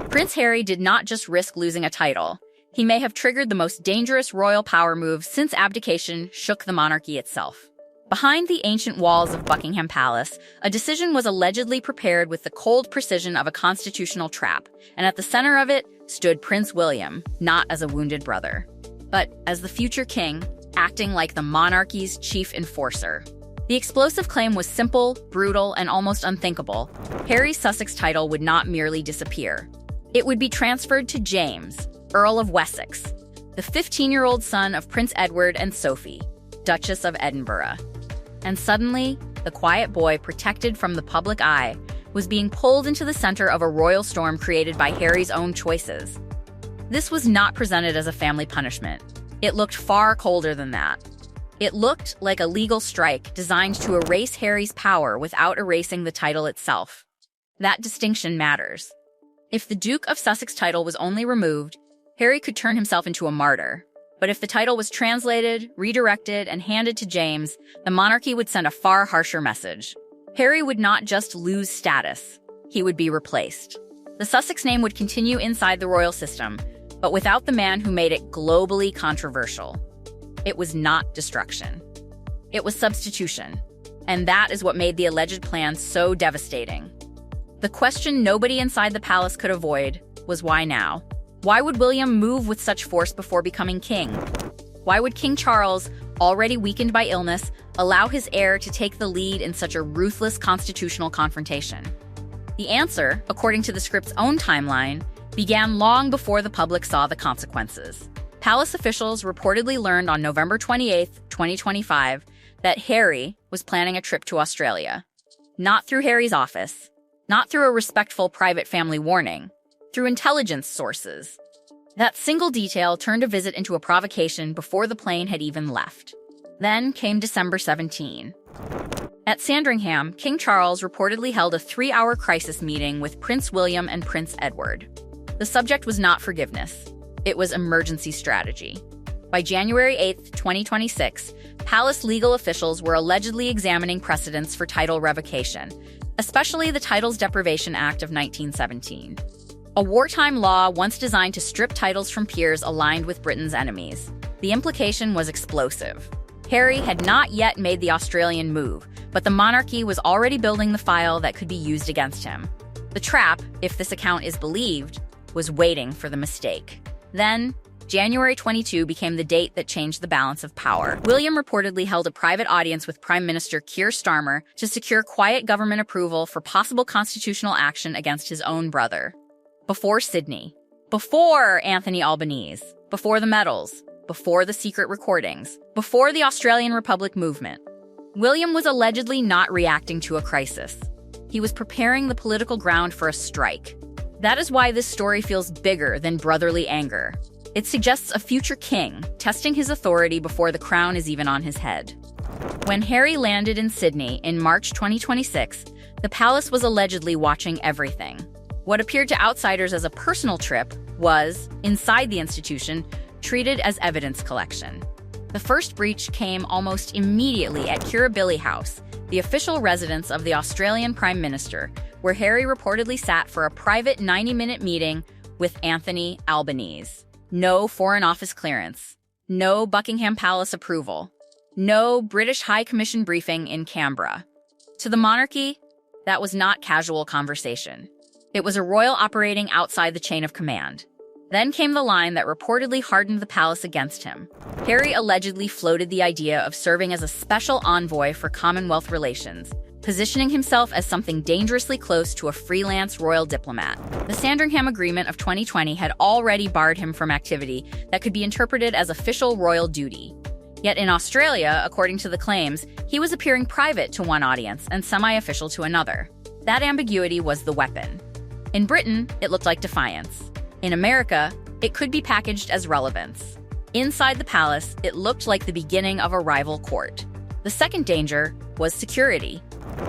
Prince Harry did not just risk losing a title. He may have triggered the most dangerous royal power move since abdication shook the monarchy itself. Behind the ancient walls of Buckingham Palace, a decision was allegedly prepared with the cold precision of a constitutional trap, and at the center of it stood Prince William, not as a wounded brother, but as the future king, acting like the monarchy's chief enforcer. The explosive claim was simple, brutal, and almost unthinkable. Harry's Sussex title would not merely disappear. It would be transferred to James, Earl of Wessex, the 15-year-old son of Prince Edward and Sophie, Duchess of Edinburgh. And suddenly, the quiet boy protected from the public eye was being pulled into the center of a royal storm created by Harry's own choices. This was not presented as a family punishment. It looked far colder than that. It looked like a legal strike designed to erase Harry's power without erasing the title itself. That distinction matters. If the Duke of Sussex title was only removed, Harry could turn himself into a martyr. But if the title was translated, redirected, and handed to James, the monarchy would send a far harsher message. Harry would not just lose status, he would be replaced. The Sussex name would continue inside the royal system, but without the man who made it globally controversial. It was not destruction. It was substitution. And that is what made the alleged plan so devastating. The question nobody inside the palace could avoid was why now? Why would William move with such force before becoming king? Why would King Charles, already weakened by illness, allow his heir to take the lead in such a ruthless constitutional confrontation? The answer, according to the script's own timeline, began long before the public saw the consequences. Palace officials reportedly learned on November 28, 2025, that Harry was planning a trip to Australia. Not through Harry's office, not through a respectful private family warning, through intelligence sources. That single detail turned a visit into a provocation before the plane had even left. Then came December 17. At Sandringham, King Charles reportedly held a 3-hour crisis meeting with Prince William and Prince Edward. The subject was not forgiveness. It was emergency strategy. By January 8, 2026, palace legal officials were allegedly examining precedents for title revocation, especially the Titles Deprivation Act of 1917. A wartime law once designed to strip titles from peers aligned with Britain's enemies. The implication was explosive. Harry had not yet made the Australian move, but the monarchy was already building the file that could be used against him. The trap, if this account is believed, was waiting for the mistake. Then, January 22 became the date that changed the balance of power. William reportedly held a private audience with Prime Minister Keir Starmer to secure quiet government approval for possible constitutional action against his own brother. Before Sydney, before Anthony Albanese, before the medals, before the secret recordings, before the Australian Republic movement, William was allegedly not reacting to a crisis. He was preparing the political ground for a strike. That is why this story feels bigger than brotherly anger. It suggests a future king, testing his authority before the crown is even on his head. When Harry landed in Sydney in March 2026, the palace was allegedly watching everything. What appeared to outsiders as a personal trip was, inside the institution, treated as evidence collection. The first breach came almost immediately at Kirribilli House, the official residence of the Australian Prime Minister, where Harry reportedly sat for a private 90-minute meeting with Anthony Albanese. No Foreign Office clearance, no Buckingham Palace approval, no British High Commission briefing in Canberra. To the monarchy, that was not casual conversation. It was a royal operating outside the chain of command. Then came the line that reportedly hardened the palace against him. Harry allegedly floated the idea of serving as a special envoy for Commonwealth relations, positioning himself as something dangerously close to a freelance royal diplomat. The Sandringham Agreement of 2020 had already barred him from activity that could be interpreted as official royal duty. Yet in Australia, according to the claims, he was appearing private to one audience and semi-official to another. That ambiguity was the weapon. In Britain, it looked like defiance. In America, it could be packaged as relevance. Inside the palace, it looked like the beginning of a rival court. The second danger was security.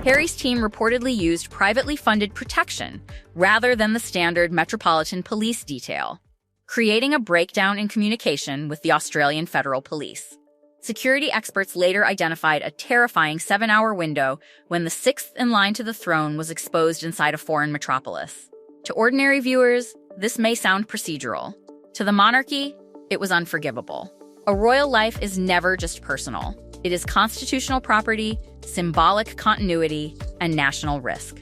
Harry's team reportedly used privately funded protection rather than the standard Metropolitan Police detail, creating a breakdown in communication with the Australian Federal Police. Security experts later identified a terrifying 7-hour window when the sixth in line to the throne was exposed inside a foreign metropolis. To ordinary viewers, this may sound procedural. To the monarchy, it was unforgivable. A royal life is never just personal. It is constitutional property, symbolic continuity, and national risk.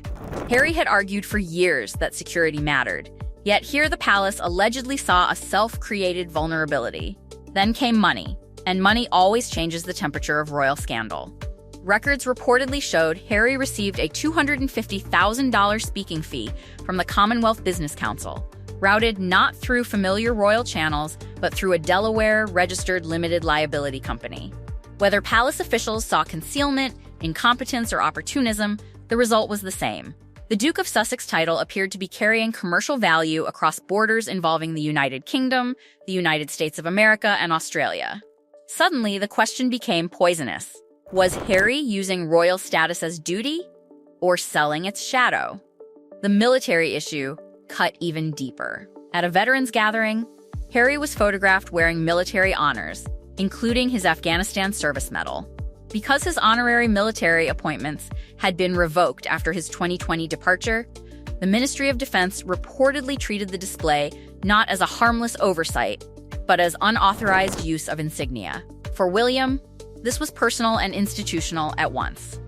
Harry had argued for years that security mattered, yet here the palace allegedly saw a self-created vulnerability. Then came money, and money always changes the temperature of royal scandal. Records reportedly showed Harry received a $250,000 speaking fee from the Commonwealth Business Council, routed not through familiar royal channels, but through a Delaware-registered limited liability company. Whether palace officials saw concealment, incompetence, or opportunism, the result was the same. The Duke of Sussex title appeared to be carrying commercial value across borders involving the United Kingdom, the United States of America, and Australia. Suddenly, the question became poisonous. Was Harry using royal status as duty, or selling its shadow? The military issue cut even deeper. At a veterans gathering, Harry was photographed wearing military honors, including his Afghanistan service medal. Because his honorary military appointments had been revoked after his 2020 departure, the Ministry of Defense reportedly treated the display not as a harmless oversight, but as unauthorized use of insignia. For William, this was personal and institutional at once.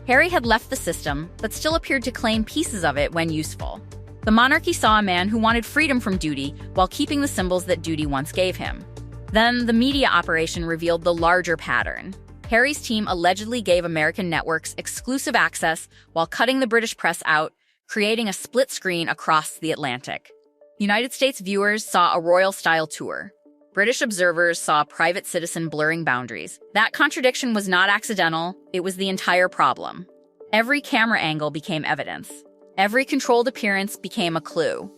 Harry had left the system, but still appeared to claim pieces of it when useful. The monarchy saw a man who wanted freedom from duty while keeping the symbols that duty once gave him. Then, the media operation revealed the larger pattern. Harry's team allegedly gave American networks exclusive access while cutting the British press out, creating a split screen across the Atlantic. United States viewers saw a royal-style tour. British observers saw a private citizen blurring boundaries. That contradiction was not accidental, it was the entire problem. Every camera angle became evidence. Every controlled appearance became a clue.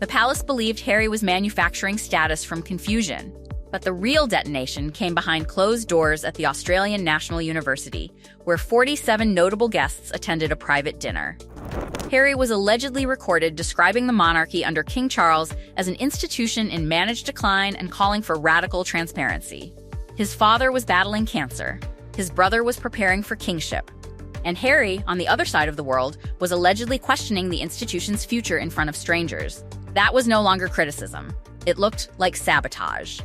The palace believed Harry was manufacturing status from confusion. But the real detonation came behind closed doors at the Australian National University, where 47 notable guests attended a private dinner. Harry was allegedly recorded describing the monarchy under King Charles as an institution in managed decline and calling for radical transparency. His father was battling cancer. His brother was preparing for kingship. And Harry, on the other side of the world, was allegedly questioning the institution's future in front of strangers. That was no longer criticism. It looked like sabotage.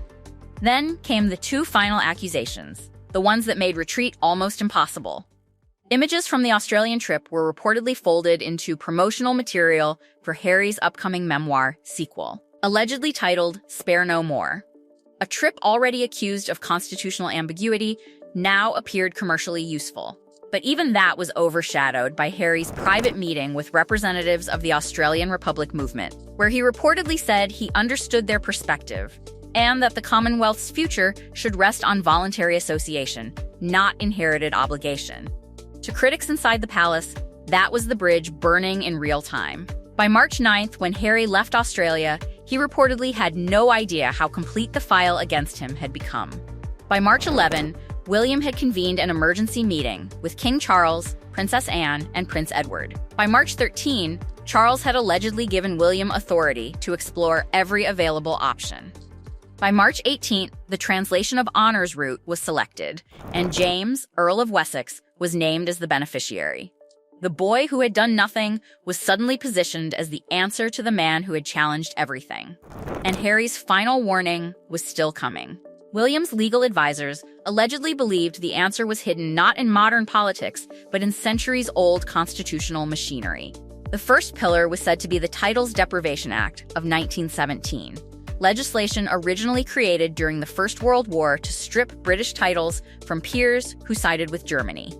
Then came the two final accusations, the ones that made retreat almost impossible. Images from the Australian trip were reportedly folded into promotional material for Harry's upcoming memoir, Sequel, allegedly titled Spare No More. A trip already accused of constitutional ambiguity now appeared commercially useful. But even that was overshadowed by Harry's private meeting with representatives of the Australian Republic movement, where he reportedly said he understood their perspective and that the Commonwealth's future should rest on voluntary association, not inherited obligation. To critics inside the palace, that was the bridge burning in real time. By March 9th, when Harry left Australia, he reportedly had no idea how complete the file against him had become. By March 11, William had convened an emergency meeting with King Charles, Princess Anne, and Prince Edward. By March 13, Charles had allegedly given William authority to explore every available option. By March 18th, the translation of honors route was selected, and James, Earl of Wessex, was named as the beneficiary. The boy who had done nothing was suddenly positioned as the answer to the man who had challenged everything. And Harry's final warning was still coming. William's legal advisors allegedly believed the answer was hidden not in modern politics, but in centuries-old constitutional machinery. The first pillar was said to be the Titles Deprivation Act of 1917. Legislation originally created during the First World War to strip British titles from peers who sided with Germany.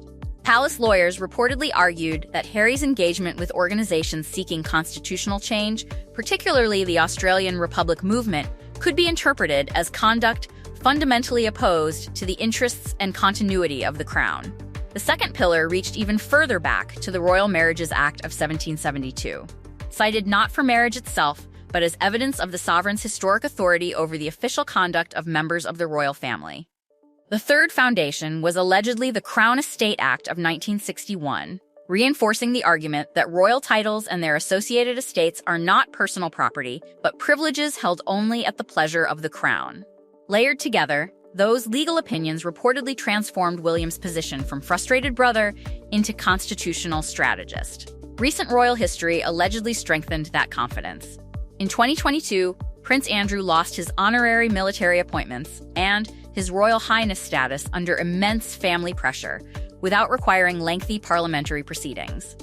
Palace lawyers reportedly argued that Harry's engagement with organizations seeking constitutional change, particularly the Australian Republic movement, could be interpreted as conduct fundamentally opposed to the interests and continuity of the Crown. The second pillar reached even further back to the Royal Marriages Act of 1772, cited not for marriage itself, but as evidence of the sovereign's historic authority over the official conduct of members of the royal family. The third foundation was allegedly the Crown Estate Act of 1961, reinforcing the argument that royal titles and their associated estates are not personal property, but privileges held only at the pleasure of the Crown. Layered together, those legal opinions reportedly transformed William's position from frustrated brother into constitutional strategist. Recent royal history allegedly strengthened that confidence. In 2022, Prince Andrew lost his honorary military appointments and his Royal Highness status under immense family pressure, without requiring lengthy parliamentary proceedings.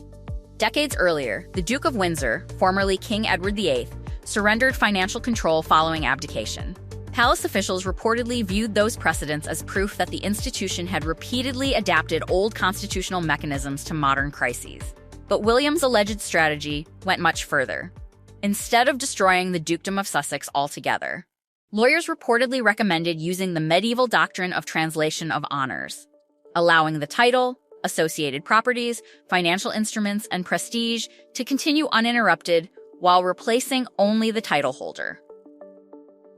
Decades earlier, the Duke of Windsor, formerly King Edward VIII, surrendered financial control following abdication. Palace officials reportedly viewed those precedents as proof that the institution had repeatedly adapted old constitutional mechanisms to modern crises. But William's alleged strategy went much further. Instead of destroying the Dukedom of Sussex altogether, lawyers reportedly recommended using the medieval doctrine of translation of honors, allowing the title, associated properties, financial instruments, and prestige to continue uninterrupted while replacing only the title holder.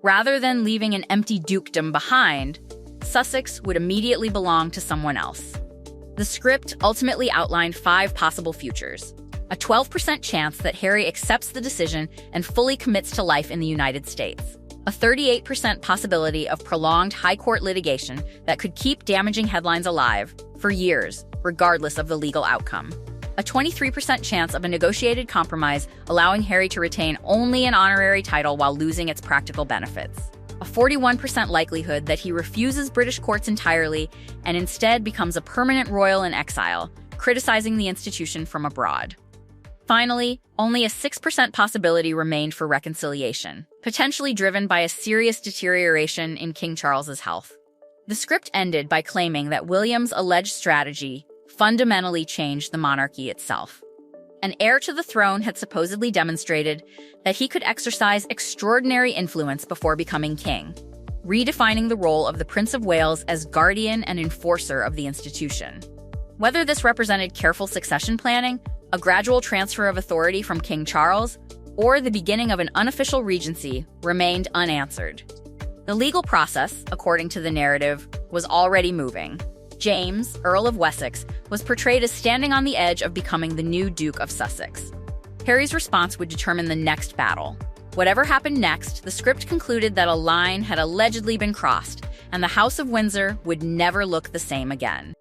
Rather than leaving an empty dukedom behind, Sussex would immediately belong to someone else. The script ultimately outlined 5 possible futures: a 12% chance that Harry accepts the decision and fully commits to life in the United States, a 38% possibility of prolonged high court litigation that could keep damaging headlines alive for years, regardless of the legal outcome, a 23% chance of a negotiated compromise allowing Harry to retain only an honorary title while losing its practical benefits, a 41% likelihood that he refuses British courts entirely and instead becomes a permanent royal in exile, criticizing the institution from abroad. Finally, only a 6% possibility remained for reconciliation, potentially driven by a serious deterioration in King Charles's health. The script ended by claiming that William's alleged strategy fundamentally changed the monarchy itself. An heir to the throne had supposedly demonstrated that he could exercise extraordinary influence before becoming king, redefining the role of the Prince of Wales as guardian and enforcer of the institution. Whether this represented careful succession planning, a gradual transfer of authority from King Charles, or the beginning of an unofficial regency remained unanswered. The legal process, according to the narrative, was already moving. James, Earl of Wessex, was portrayed as standing on the edge of becoming the new Duke of Sussex. Harry's response would determine the next battle. Whatever happened next, the script concluded that a line had allegedly been crossed, and the House of Windsor would never look the same again.